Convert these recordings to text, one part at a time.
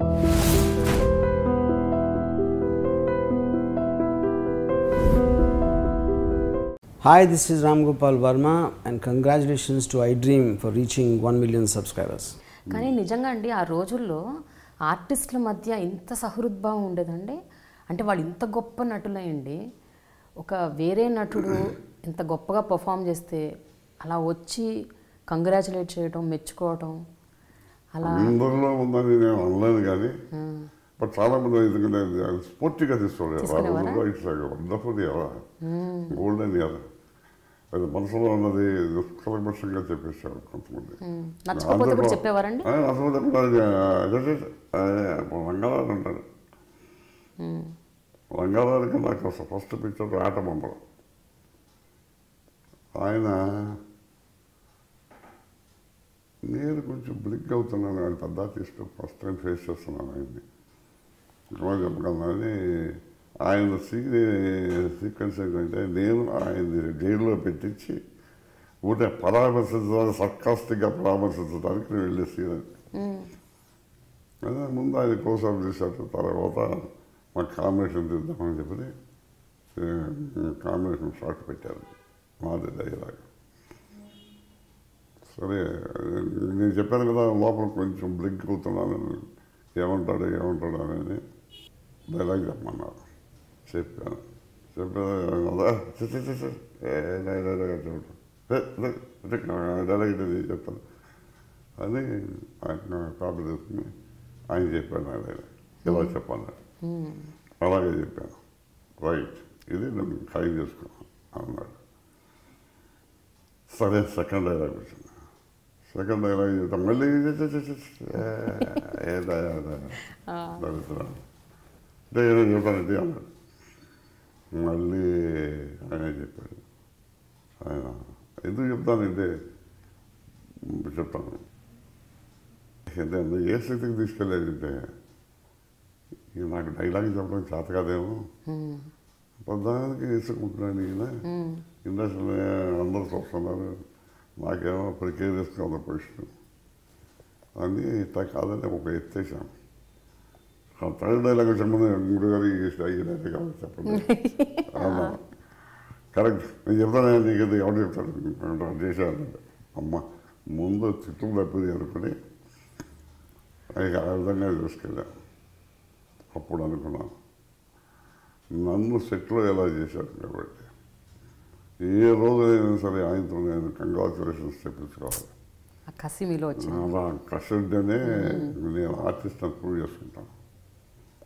Hi, this is Ram Gopal Verma and congratulations to iDream for reaching 1 million subscribers. కానీ నిజంగా అండి ఆ రోజుల్లో ఆర్టిస్టుల మధ్య ఇంత సహృద్భావం ఉండేదండి. అంటే వాళ్ళు ఇంత గొప్ప నటులయండి, ఒక వేరే నటుడు ఇంత గొప్పగా పర్ఫామ్ చేస్తే అలా వచ్చి కంగ్రాచులేట్ చేయడం, మెచ్చుకోవడం అలా అందరిలో ఉందని నేను అనలేను కానీ బట్ చాలా మంది ఎందుకంటే స్ఫూర్తిగా తీసుకోలేదు. ఇట్స్ వండర్ఫుల్ ఎలా గోల్డెన్ ఎలా అది మనసులో ఉన్నది దుష్కలమషంగా చెప్పేశారు కొంతమంది. చెప్పేవారండి రంగారావు అంటారు. రంగారావుకి నాకు ఫస్ట్ పిక్చర్ ఆటబొమ్మలు. ఆయన నేను కొంచెం బ్లిక్ అవుతున్నాను, ఆయన పెద్ద తీసుకొని ఫస్ట్ టైం ఫేస్ చేస్తున్నాను ఆయన్ని చెప్పగలను. అని ఆయన సీక్వెన్స్ ఏంటంటే నేను ఆయన్ని జైల్లో పెట్టించి ఊటే పరామర్శించడానికి సర్కాస్టిక్గా పరామర్శించడానికి నేను వెళ్ళే సీన్ అది. అదే ముందు ఆయన క్లోజ్అప్ చేశారు. తర్వాత మా కాంబినేషన్ తీద్దామని చెప్పి కాంబినేషన్ షాట్ పెట్టారు. మాది డైలాగ్ సరే నేను చెప్పాను కదా లోపల కొంచెం బ్లింక్ అవుతున్నాను, ఏమంటాడు అనేది డైలాగ్ చెప్పమన్నారు. చెప్పాను డైలాగ్ చెప్తాను అని ఆయన కాపీ తీసుకుని ఆయన చెప్పాను ఆ డైలాగ్ ఇలా చెప్పాను. అలాగే చెప్పాను. రైట్ ఇది నేను ఖాయం చేసుకున్నాను అన్నాడు. సరే సెకండ్ డైలాగ్ వచ్చింది. సెకండ్ డైలాగ్ చెప్తాను మళ్ళీ అంటే ఏదో చెప్తానండి అన్నాడు. మళ్ళీ ఆయన చెప్పాడు. ఆయన ఎందుకు చెప్తానంటే చెప్తాను ఏంటంటే ఏ స్థితికి తీసుకెళ్ళాడంటే నాకు డైలాగ్ చెప్పడం చేత కాదేమో, ప్రధానికి వేసుకుంటున్నాను ఈయన ఇండస్ట్రీలో అందరూ చూస్తున్నారు, నాకేమో ప్రికేరియస్గా ఉన్న పొజిషన్ అని ఇట్లా కాదని ఒక ఎత్తేసాను. థర్డ్ డైలాగ్ చెప్పండి మూడు గారు కావాలి చెప్పండి అన్నా. కరెక్ట్ నేను చెప్తాను నీకు ఎవరు చెప్తాడు చేశాను. అమ్మ ముందు చిత్తం తప్పింది అనుకుని ఆ విధంగా తీసుకెళ్ళాను. అప్పుడు అనుకున్నాను నన్ను సెట్లో ఎలా చేశారు కాబట్టి ఏ రోజైనా సరే ఆయనతో నేను కంగ్రాచులేషన్స్ చెప్పించుకోవాలి. అలా కసి ఉంటేనే నేను ఆర్టిస్ట్ అని ప్రూవ్ చేసుకుంటాను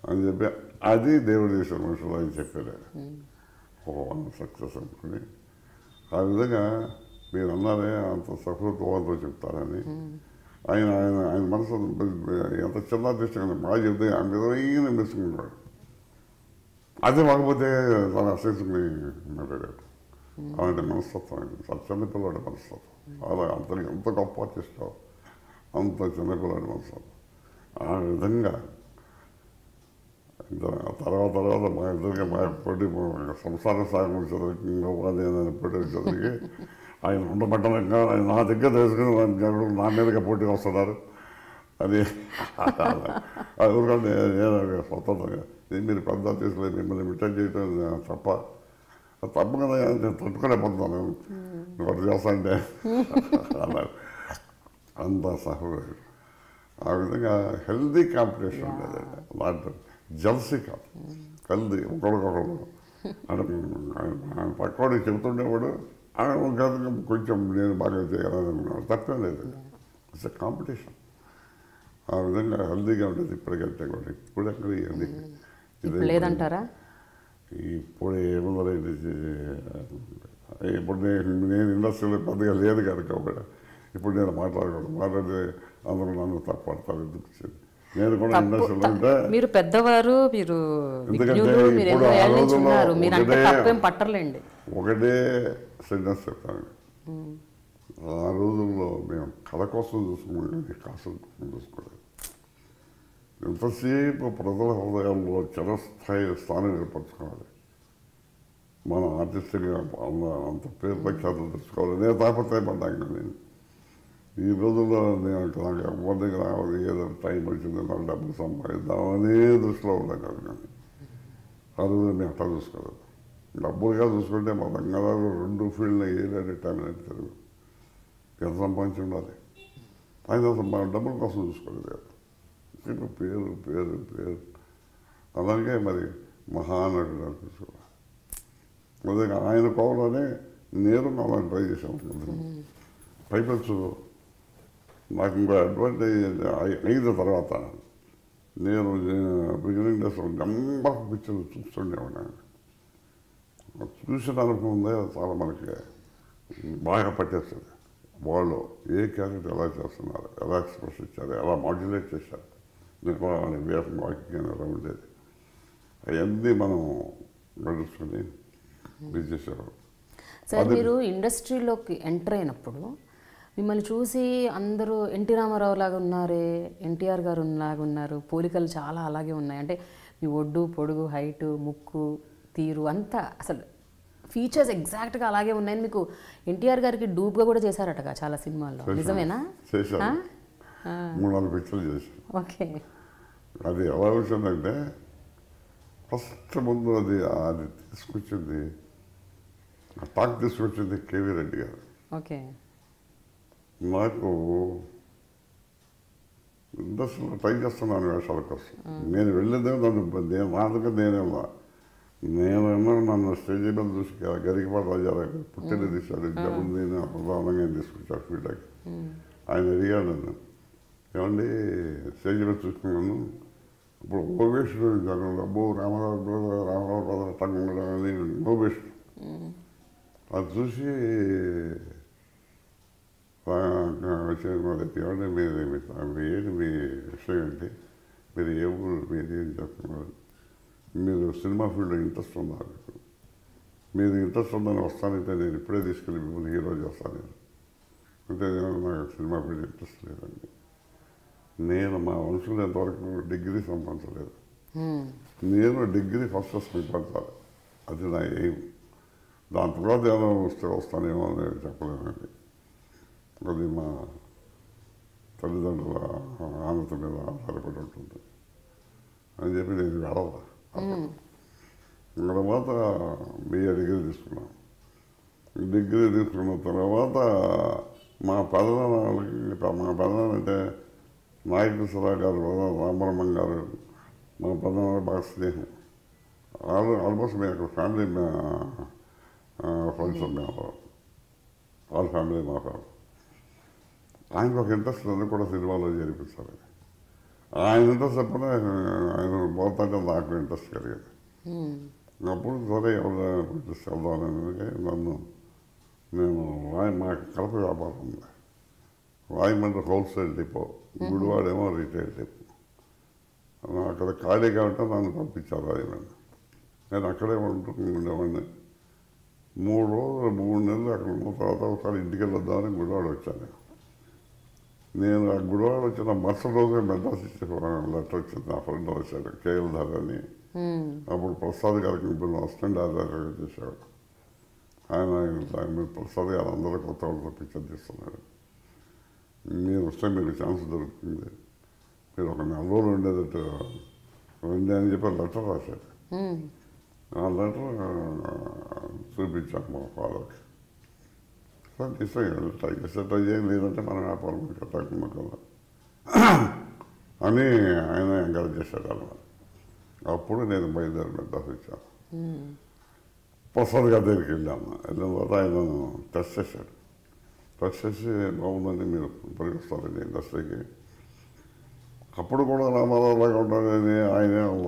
అని చెప్పి అది దేవుడు చేసిన మనుషులు ఆయన చెప్పారు. సక్సెస్ అనుకుని ఆ విధంగా మీరు అన్నారే అంత సఫలత్వంతో చెప్తారని ఆయన ఆయన ఆయన మనసు ఎంత చిన్న దృష్టిగా బాగా చెప్తే ఆ విధమైన మెచ్చుకుంటాడు. అదే కాకపోతే చాలా అసహించుకుని మాట్లాడాడు. అలాంటి మనస్తత్వం చాలా చిన్నపిల్లవాడి మనస్తత్వం. అలా అంతనికి ఎంత గొప్ప ఆర్టిస్టో అంత చిన్నపిల్లవాడి మనస్తత్వం. ఆ విధంగా తర్వాత మా ఇద్దరికి మా పోటీ సంసార సాగం చదువుకుని పోటీ చదివి ఆయన ఉండబట్టంగా ఆయన నా దగ్గర తెలుసుకుని నా మీదగా పోటీ వస్తున్నారు. అది ఊరికంటే స్వతంత్రంగా మీరు పెద్ద తీసుకుని మిమ్మల్ని మిట్టన్ చేయటం తప్పకుండా నేను తట్టుకోలేకపోతున్నాను నువ్వు చేస్తా అంటే అన్నారు. అంత సహోదరు. ఆ విధంగా హెల్దీ కాంపిటీషన్ ఉండేది. అలాంటి జల్సీ కాదు, హెల్దీ ఒకరికొకరు. అంటే ఆయన పక్కవాడికి చెబుతుండేవాడు కొంచెం నేను బాగా చేయాలనుకున్నాను. తప్పేం లేదు, ఇట్స్ ఎ కాంపిటీషన్. ఆ విధంగా హెల్దీగా ఉండేది ఇప్పటికంటే కూడా. ఇప్పుడు ఎక్కడ ఇది లేదంటారా? ఇప్పుడు ఏముందండి, ఇప్పుడు నేను ఇండస్ట్రీలో పెద్దగా లేదు కనుక ఇప్పుడు నేను మాట్లాడితే అందరూ నన్ను తప్పడతారు. ఎందుకు నేను కూడా ఇండస్ట్రీలో ఉంటే మీరు పెద్దవారు, మీరు పట్టర్లేండి. ఒకటే సెంటెన్స్ చెప్తాను. ఆ రోజుల్లో మేము కళ కోసం చూసుకున్నాం, కాసు చూసుకోలేదు. ఎంతసేపు ప్రజల హృదయాల్లో చిరస్థాయి స్థానం ఏర్పరచుకోవాలి, మన ఆర్టిస్ట్గా అంత పేరు ప్రఖ్యాతులు తెచ్చుకోవాలి. నేను తాపత్రయపడ్డాను. నేను ఈ రోజుల్లో నేను నాకు ఎవరి దగ్గర ఏదో టైం వచ్చింది నాకు డబ్బులు సంపాదిద్దామనే దృష్టిలో ఉన్నాను కదా. కానీ ఆ రోజు మేము అట్లా చూసుకోలేదు. డబ్బులుగా చూసుకుంటే మా బంగారు 2 ఫీల్డ్లో ఏదైనా టైం తెలుగు ఎంత సంపాదించి ఉండాలి. ఆయన డబ్బుల కోసం చూసుకోలేదు కదా. ఇప్పుడు పేరు పేరు పేరు అలాగే మరి మహానటుడు అనిపించుకోవాలి. అదే ఆయన కోవలోనే నేను అలా ట్రై చేశాను. పైపెచ్చు నాకు ఇంకో అడ్వాంటేజ్ అయిన తర్వాత నేను బిగినింగ్ డేస్ నెంబర్ పిక్చర్లు చూస్తుండేవాడిని. చూసిన అనుభవం ఉందే చాలా మనకి బాగా పట్టేస్తుంది. వాళ్ళు ఏ క్యారెక్టర్ ఎలా చేస్తున్నారు, ఎలా ఎక్స్ప్రెస్ ఇచ్చారు, ఎలా మాడ్యులేట్ చేశారు, నిర్మాణాన్ని వేసం వాక్యం ఎలా ఉండేది, అవన్నీ మనం నడుచుకొని ఇది చేసేవారు. సార్ మీరు ఇండస్ట్రీలోకి ఎంటర్ అయినప్పుడు మిమ్మల్ని చూసి అందరూ ఎన్టీ రామారావు లాగా ఉన్నారే, ఎన్టీఆర్ గారు లాగా ఉన్నారు, పోలికలు చాలా అలాగే ఉన్నాయి, అంటే మీ ఒడ్డు పొడుగు హైటు ముక్కు తీరు అంతా అసలు ఫీచర్స్ ఎగ్జాక్ట్గా అలాగే ఉన్నాయని మీకు ఎన్టీఆర్ గారికి డూప్గా కూడా చేశారటగా చాలా సినిమాల్లో, నిజమేనా? చేశాను, 3-4 పిక్చర్లు చేశాను. ఓకే. అది ఎలా వచ్చిందంటే ఫస్ట్ ముందు అది తీసుకొచ్చింది, ఆ టాక్ తీసుకొచ్చింది కేవీ రెడ్డి గారు. ఓకే. నాకు ఇండస్ట్రీలో ట్రై చేస్తున్నాను వేషాల కోసం. నేను వెళ్ళేదే నేను మాటగా నేనేమో నన్ను స్టేజ్ మీద చూసి గరికపాటి రాజారావు పుట్టిన తీశాడు. జబ్బులు నేను ప్రధానంగా తీసుకొచ్చాను ఫీల్డ్కి. ఆయన అడిగాడు నన్ను, ఏమండి స్టేజ్ మీద చూసుకున్నాను, ఇప్పుడు ఓవేషుడు అబ్బో రామారావు బ్రదర్ అట్టంగా అని ఓవేషుడు అది చూసి ఏమంటే మీరు ఏంటి మీ విషయం ఏంటి, మీరు ఏ ఊరు, మీరు ఏం చెప్తున్నారు, మీరు సినిమా ఫీల్డ్లో ఇంట్రెస్ట్ ఉన్నారు, మీరు ఇంట్రెస్ట్ ఉందని వస్తానంటే నేను ఇప్పుడే తీసుకెళ్ళి మిమ్మల్ని హీరో చేస్తాను. అంటే నాకు సినిమా ఫీల్డ్ ఇంట్రెస్ట్ లేదండి. నేను మా వంశంలో ఎంతవరకు డిగ్రీ సంపాదించలేదు. నేను డిగ్రీ ఫస్ట్ సంపాదించాలి, అది నా ఎయిమ్. దాని తర్వాత ఏదో వస్తానేమో అని చెప్పలేనండి. అది మా తల్లిదండ్రుల ఆనంద మీద ఆధారపడి ఉంటుంది అని చెప్పి నేను వెళ్ళాలి. తర్వాత బిఏ డిగ్రీ తీసుకున్నాను. డిగ్రీ తీసుకున్న తర్వాత మా పెదనాన్నంటే నాయకృష్ణరావు గారు, రామబ్రహ్మం గారు, మా పెదనాన్న బాగా స్నేహం. ఆల్మోస్ట్ మేము అక్కడ ఫ్యామిలీ ఫ్రెండ్స్ మేము వాళ్ళ ఫ్యామిలీ మా ఫ్యామిలీ. ఆయనకు ఒక ఇంట్రెస్ట్ నన్ను కూడా సినిమాలో చేర్పించాలి. ఆయన ఇంట్రెస్ట్ ఎప్పుడైనా ఆయన పోతుంటే నాకు ఇంట్రెస్ట్ కలిగేది. అప్పుడు సరే ఎవరు తీసుకెళ్దామని నేను మా కలప వ్యాపారం ఉంది, రాయమండ్రి హోల్సేల్ డిపో, గుడివాడేమో రీటైల్ డిపో. అక్కడ ఖాళీగా ఉంటే నన్ను పంపించారు రాయమండ్రి. నేను అక్కడే ఉండేవాడిని. 3 నెలలు అక్కడ ఉన్న తర్వాత ఒకసారి ఇంటికి వెళ్ళొద్దామని గుడివాడ వచ్చాను. నేను ఆ గుడివాడ వచ్చిన మరుసటి రోజుగా మెడ్రాస్ ఇచ్చే లెటర్ వచ్చింది. నా ఫ్రెండ్ వచ్చాడు కేఎల్ ధర అని. అప్పుడు ప్రసాద్ గారికి ఇప్పుడు అసిస్టెంట్ డైరెక్టర్ చేసేవాడు ఆయన. ప్రసాద్ గారు అందరూ కొత్త వాళ్ళతో పిక్చర్ తీస్తున్నాడు, మీరు వస్తే మీకు ఛాన్స్ దొరుకుతుంది, మీరు ఒక 4 రోజులు ఉండేటట్టు రండి అని చెప్పి లెటర్ రాశాడు. ఆ లెటర్ చూపించాను మా ఫాదర్కి. సార్ తీసుకెళ్ళి ట్రై చేయం, లేదంటే మన వ్యాపారం కట్టకుండా కదా అని ఆయన ఎంకరేజ్ చేశాడు అన్నమాట. అప్పుడు నేను బయలుదేరి మెడ్రాస్ వచ్చాను. ప్రసాద్ గారి దగ్గరికి వెళ్ళాను. వెళ్ళిన తర్వాత ఆయన టెస్ట్ చేశాడు. టెస్ట్ చేసి బాగుందండి, మీరు పరిగెస్తారండి ఇండస్ట్రీకి. అప్పుడు కూడా రామారావులాగా ఉండాలని ఆయనే అవ్వ.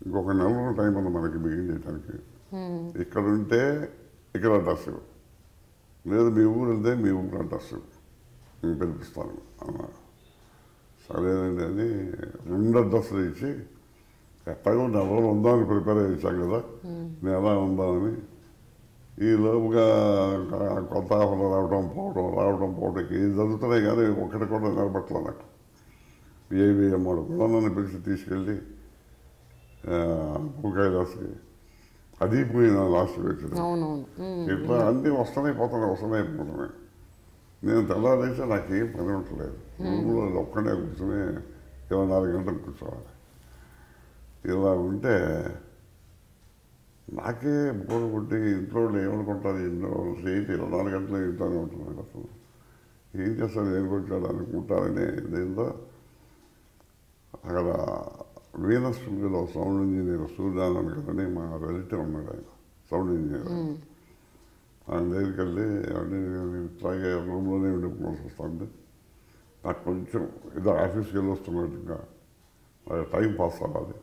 ఇంకొక 4 రోజులు టైం ఉంది మనకి బిగిన్ చేయడానికి. ఇక్కడ ఉంటే ఇక్కడ అడ్రస్, లేదు మీ ఊరు వెళ్తే మీ ఊరు అడ్రస్ నేను పిలిపిస్తాను అన్నారు. సరేనండి అని 2 అడ్రస్లు ఇచ్చి ఎట్టగా 4 రోజులు ఉందామని ప్రిపేర్ అయ్యాం కదా, నేను ఎలా ఉందామని. ఈ లోపుగా కొత్త ఆఫర్లు రావడం పోవడం ఇది జరుగుతున్నాయి. కానీ ఒకటి కూడా నిలబట్టలే నాకు. ఏవి అమ్మాడు కూడా నన్ను పిలిచి తీసుకెళ్ళి కైలాస్కి, అది పోయిన లాస్ట్ వచ్చింది. ఇట్లా అన్నీ వస్తున్నాయి పోతున్నాయి. నేను తెల్లారైతే నాకేం పని ఉండలేదు. రూమ్లో ఒక్కడే కూర్చొని 24 గంటలు కూర్చోవాలి. ఇలా ఉంటే నాకే బోరు కొట్టి ఇంట్లో ఏమనుకుంటారు, ఇంట్లో ఏంటి 24 గంటలు ఇంట్లోనే ఉంటున్నాను, అసలు ఏం చేస్తాను, ఏం కొట్టాడు అనుకుంటారని దీంతో అక్కడ వీనస్ స్టూడియోలో సౌండ్ ఇంజనీర్ సూర్యానంద్ గారని మా రిలేటివ్ ఉన్నాడు, ఆయన సౌండ్ ఇంజనీర్. ఆయన దగ్గరికి వెళ్ళి ఇట్లాగే రూమ్లోనే ఉండిపోవాల్సి వస్తుంది, నాకు కొంచెం ఏదో ఆఫీస్కి వెళ్ళి వస్తున్నట్టుగా టైం పాస్ అవ్వాలి.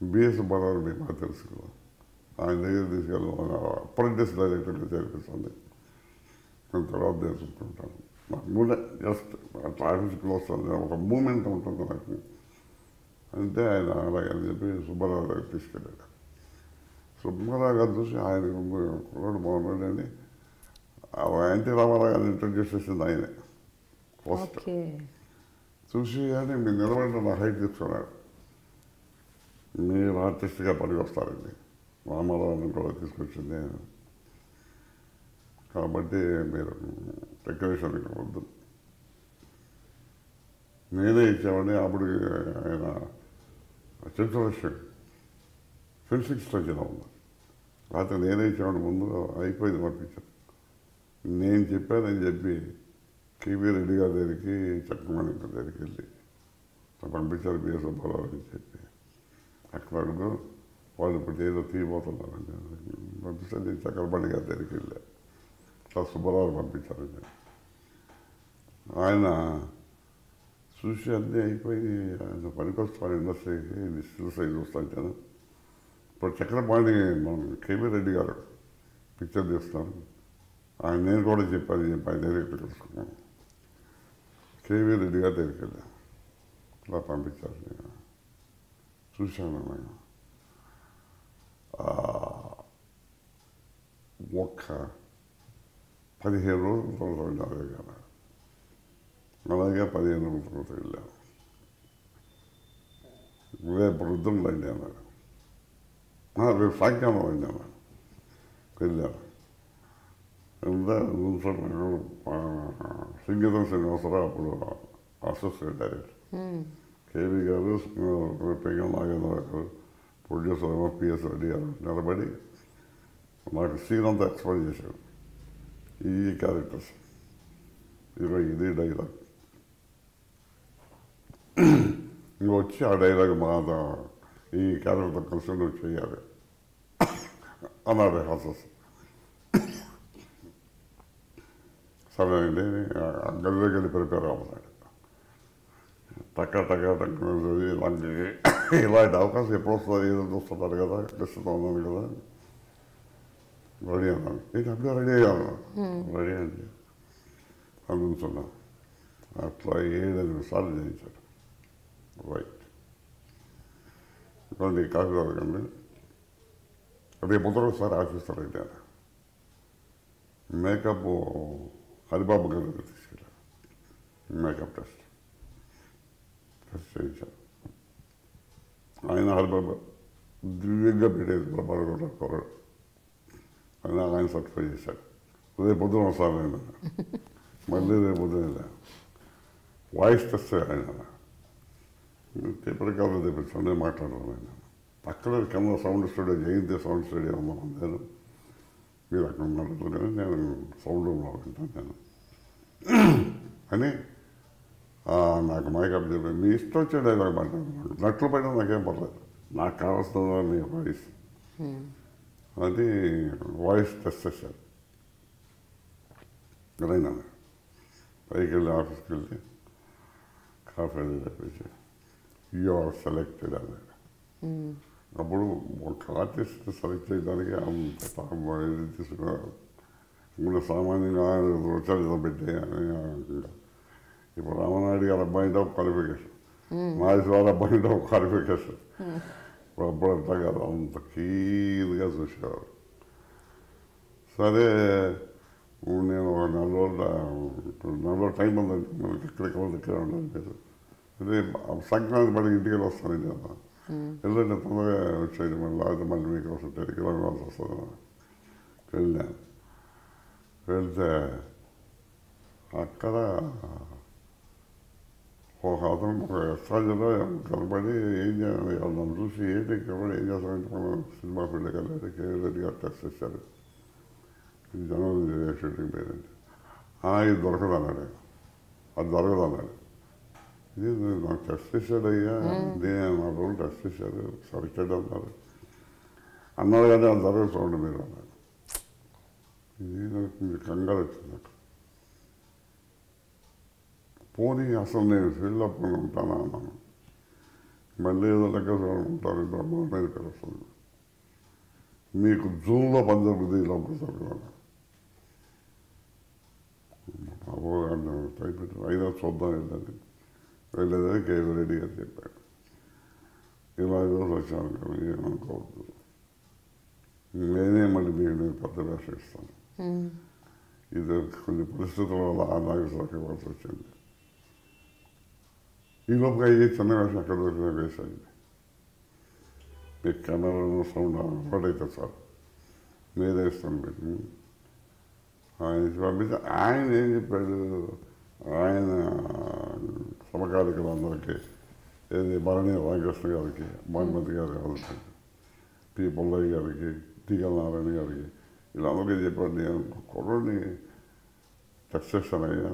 బిఎస్ బరారు మీకు బాగా తెలుసు కదా, ఆయన దగ్గర తీసుకెళ్ళి అప్రెంటిస్ డైరెక్టర్గా చేర్పిస్తుంది. నేను తర్వాత నేర్చుకుంటాను. నాకు ముందే జస్ట్ అట్లా ఆఫీస్కి వస్తుంది, ఒక మూమెంట్ ఉంటుంది నాకు. అంటే ఆయన అలాగే అని చెప్పి సుబ్బారావు గారు తీసుకెళ్ళాడు. సుబ్బారావు గారు చూసి ఆయన కుర్రాడు బాగున్నాడని ఎన్టీ రామారావు గారిని ఇంట్రడ్యూస్ చేసింది ఆయనే ఫస్ట్. చూసి అని మీరు నిలబడి నా హైట్ తీసుకున్నాడు, మీరు ఆర్టిస్ట్గా పనికి వస్తారండి, రామారావుని కూడా తీసుకొచ్చింది, కాబట్టి మీరు డెకరేషన్ ఇక్కడ వద్దు, నేనే ఇచ్చామని. అప్పుడు ఆయన చెంచలక్ష్మి ఫెన్సింగ్ స్ట్రక్చర్ ఉంది, అయితే నేనే ఇచ్చామని ముందు అయిపోయింది పంపించాను. నేను చెప్పానని చెప్పి కేవీ రెడ్డి గారి దగ్గరికి, చక్రమణి గారి దగ్గరికి వెళ్ళి పంపించారు బిఎస్ సుబ్బారావు అని చెప్పి. అక్కడ అడుగు వాళ్ళు ఇప్పుడు ఏదో తీయబోతున్నారండి పంపిస్తే నేను చక్రపాణి గారి దగ్గరికి వెళ్ళా, ఇట్లా సుబ్బారావు పంపించారండి. ఆయన చూసి అన్నీ అయిపోయి ఆయన పనికొస్తాను ఇండస్ట్రీకి, స్టిల్ సైజ్ వస్తాను. ఇప్పుడు చక్రపాణి మనం కేవీ రెడ్డి గారు పిక్చర్ తీస్తాను, ఆయన నేను కూడా చెప్పాను ఆయన డైరెక్టర్ కలుసుకున్నాను. కేవీ రెడ్డి గారి దగ్గరికి వెళ్ళాను, ఇలా పంపించారు. నేను చూశాను, నేను ఒక్క 15 రోజుల తర్వాత వెళ్ళాను కదా, అలాగే 15 రోజుల తర్వాత వెళ్ళాను. రేపు రుద్రం రండి అన్నాడు, రేపు సాయంకాలం రండి అన్నాడు. వెళ్ళాను. సంగీతం శ్రీనివాసరావు అప్పుడు అసిస్టెంట్ డైరెక్టర్, కేవీ గారు, పెంగళ నాగేంద్ర గారు, ప్రొడ్యూసర్ ఏమో పిఎస్ రెడ్డి గారు నిలబడి నాకు సీన్ అంతా ఎక్స్ప్లెయిన్ చేశాడు. ఈ క్యారెక్టర్స్ ఇది డైలాగ్, ఇంకా వచ్చి ఆ డైలాగ్ మా ఈ క్యారెక్టర్ కలిసి నువ్వు చేయాలి అన్నాడు హాసస్. సరే అండి, గదిలోకి వెళ్ళి ప్రిపేర్ అవ్వన్నాడు. టక్క ఇలాంటి అవకాశం ఎప్పుడు వస్తుంది, ఏదో చూస్తున్నారు కదా, ప్రస్తుతం ఉన్నాను కదా, రెడీ అన్నాను. నేను అప్పుడే రెడీ అయ్యాను, రెడీ అండి అనుకుంటున్నా. అట్లా 7-8 సార్లు చేయించారు. రైట్, ఇప్పుడు కాఫీ తాగండి, రేపు ఒకసారి ఆఫీసరండి అని. మేకప్ హరిబాబు గారి దగ్గర తీసుకెళ్ళారు, మేకప్ టెస్ట్ చేయించారు. ఆయన హరిబాబు దివ్యంగా పెట్టేది ప్రభాకర్ కొరడు, ఆయన సర్టిఫై చేశాడు. రేపు పొద్దున వస్తారు ఆయన, మళ్ళీ రేపు పొద్దున వాయిస్ టెస్ట్ ఆయన తెప్పటికాలు తెప్పించండి మాట్లాడాను. ఆయన అక్కడ కింద సౌండ్ స్టూడియో, జయంతి సౌండ్ స్టూడియో ఉన్నాను నేను, మీరు అక్కడ ఉన్నట్టు కానీ నేను సౌండ్ రూమ్లో వింటాను నేను అని. నాకు మేకప్ చెప్పి మీ ఇష్టం వచ్చే డైలాగ్ మాట్లాడుతున్నాను, నట్లు పైన నాకేం పర్లేదు, నాకు కావాల్సిన మీ వాయిస్ అది వాయిస్ టెస్ట్ చేశారు. అయినా పైకి వెళ్ళి ఆఫీస్కి వెళ్ళి కాఫీ చెప్పేసి యూ ఆర్ సెలెక్టెడ్ అన్నాడు. అప్పుడు ఒక ఆర్టిస్ట్ సెలెక్ట్ చేయడానికి అంత తీసుకున్నారు. ఇప్పుడు సామాన్యంగా వచ్చాడు పెట్టి ఇప్పుడు రామనాయుడు గారు అబ్బాయింటే ఒక క్వాలిఫికేషన్, నాగేశ్వరరావు అబ్బాయింటే ఒక క్వాలిఫికేషన్. ఇప్పుడు అప్పుడు అట్లా కాదు, అంత కీలుగా చూసేవారు. సరే నేను ఒక 4 రోజులు టైం ఉందండి మనకి, ఇక్కడ ఉండాలి. అదే సంక్రాంతి పడి ఇంటికి వెళ్ళి వస్తానండి అన్న, ఎందుకంటే తొందరగా వచ్చేది మళ్ళీ, అయితే మళ్ళీ మీకు వస్తుంటే కిలోమీటర్స్ వస్తుంది. వెళ్ళాను, వెళ్తే అక్కడ ఒక అతను ఒక ఎస్ట్రాజలో కనబడి ఏం చేయాలి నన్ను చూసి ఏంటి కనబడి ఏం చేస్తామంటే మనం సినిమా ఫీల్డ్ వెళ్ళాలి కేవీ రెడ్డి గారు టెస్ట్ చేశారు జనవరి షూటింగ్ పేరంటే ఇది దొరకదు అన్నాడు అది దొరకదు అన్నాడు ఇది నాకు టెస్ట్ చేశాడు అయ్యా నేను నా రోజులు టెస్ట్ చేశారు సెలెక్టెడ్ అన్నారు కానీ అది దొరకదు చూడండి మీరు అన్నాడు ఇది నాకు కంగారు వచ్చింది నాకు పోనీ అసలు నేను ఫీల్డ్ అప్ ఉంటానా అన్నాను మళ్ళీ ఏదో లెక్క ఉంటారు బ్రహ్మాండ మీద వస్తుంది మీకు జూన్లో పని జరుగుతుంది ఇలా జరుగుతున్నాను టైప్ అయినా చూద్దాం వెళ్ళేదని కేవీ రెడ్డి గారు చెప్పాడు ఇలా ఈరోజు వచ్చాను కదా ఏమనుకోవద్దు నేనే మళ్ళీ మీకు నేను పెద్ద వేషం ఇస్తాను ఇది కొన్ని పరిస్థితుల వల్ల ఆ నాగేశ్వరకి ఇవ్వాల్సి వచ్చింది ఈ లోపల అయ్యి చిన్న వేషం ఎక్కడ దొరికిన వేసాను మీకు కెమెరా సౌండ్ అలవాటు అవుతుంది సార్ మీరే ఇస్తాను మీకు ఆయన పంపిస్తే ఆయన ఏం చెప్పాడు ఆయన సమకాలికలందరికీ ఏది భరణి రామకృష్ణ గారికి భానుమతి గారు కలుగుతాడు పి పుల్లయ్య గారికి టీకల్ నారాయణ గారికి వీళ్ళందరికీ చెప్పాడు నేను కుర్రని టెస్ట్ చేస్తానయ్యా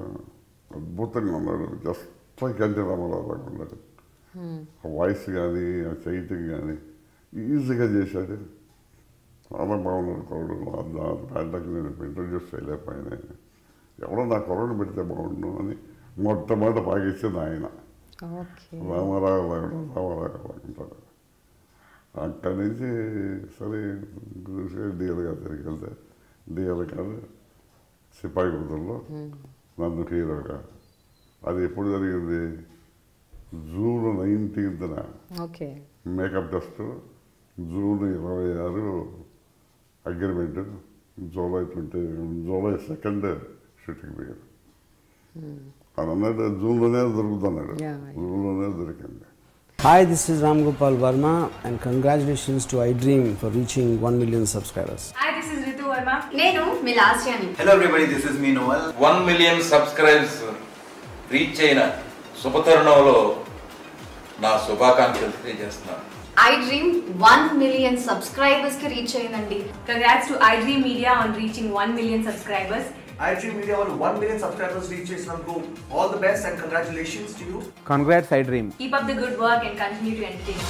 అద్భుతంగా ఉన్నాడు జస్ట్ లైక్ ఎన్టీ రామారావు లాగా ఉన్నాడు ఆ వాయిస్ కానీ ఆ చైటింగ్ కానీ ఈజీగా చేశాడు చాలా బాగున్నాడు కుర్రడు బ్యాడ్లకు నేను ఇంట్రడ్యూస్ చేయలేకపోయినా ఎవడో నా కుర్రను పెడితే బాగుండు అని మొట్టమొదట పాకిచ్చింది ఆయన రామారావు అంటారు అక్కడి నుంచి సరే డిఎల్ గారి దగ్గరికి వెళ్తే డిఎల్ గారు సిపాయి గుర్తుల్లో నన్ను హీరోగా అది ఎప్పుడు జరిగింది జూన్ 19న makeup test June 26 agreement July 2nd shooting పోయారు అని అన్నాడు జూన్లోనే దొరుకుతున్నాడు జూన్లోనే దొరికింది. Hi, this is Ram Gopal Verma and congratulations to iDream for reaching 1 million subscribers. Hi, this is Ritu Verma. Nenu Milasyani. Hello everybody, this is me Noel. 1 million subscribers reach అయిన శుభతరుణంలో నా శుభాకాంక్షలు తెలియజేస్తున్నాను. iDream 1 million subscribers ki reach ayindandi. Congrats to iDream Media on reaching 1 million subscribers. iDream Media on 1 million subscribers reach చేసినందుకు all the best and congratulations to you. Congrats iDream. Keep up the good work and continue to entertain.